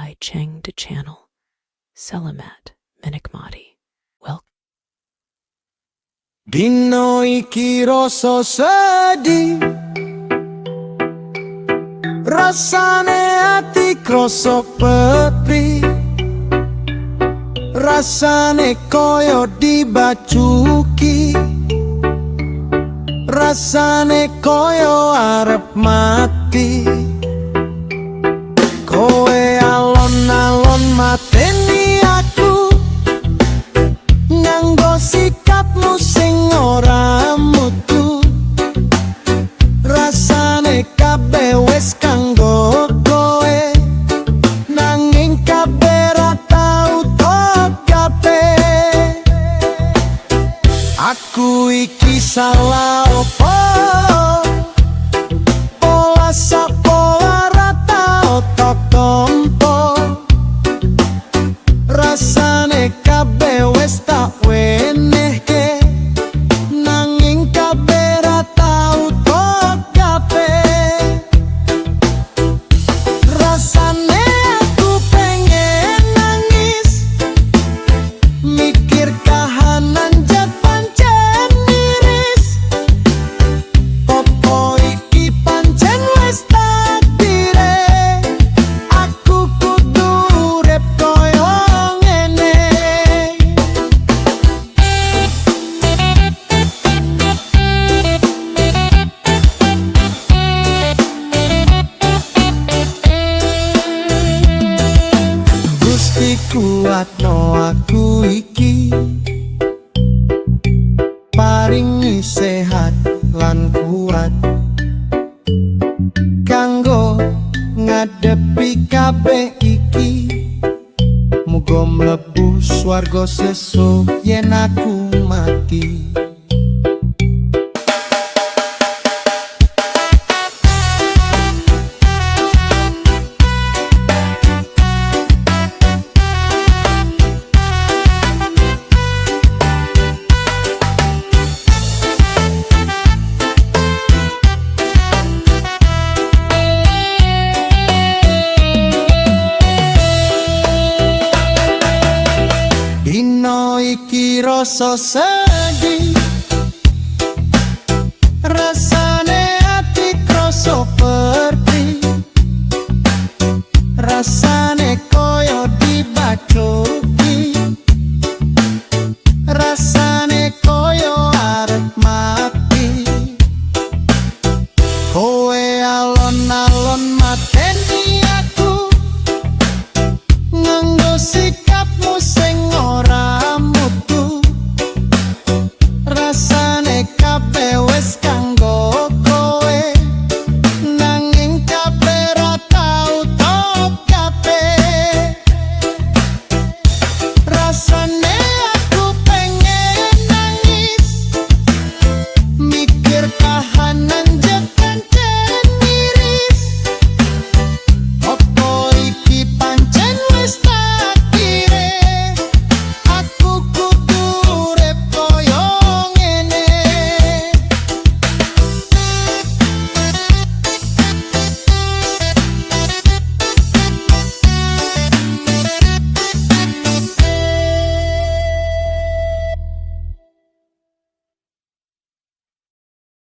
by Cheng De Channel, Selamat Menikmati. Welcome. Dino iki rasa sedih, rasane ati krasa pedih, rasane koyo dibacuki, rasane koyo arep mati. Kowe alon-alon mateni aku, nganggo sikapmu sing ora mutu. Rasane kabeh wis kanggo kowe, nanging kabeh ra tau tokape. Aku iki salah opo? Pola sapola ra tau tok tompo. Rasane kabeh wis tak wenehke, nanging kabeh ra tau tokape. Rasane aku pengen nangis, mikir kahanan jet pancen miris. Popo iki pancen wis takdire, aku kudu urip koyo ngene. Gusti kuatno aku iki, paringi sehat lan kuat kanggo ngadepi kabeh iki. Muga mlebu swarga sesuk yen aku mati. Dino iki rasa sedih, rasane ati krasa pedih, rasane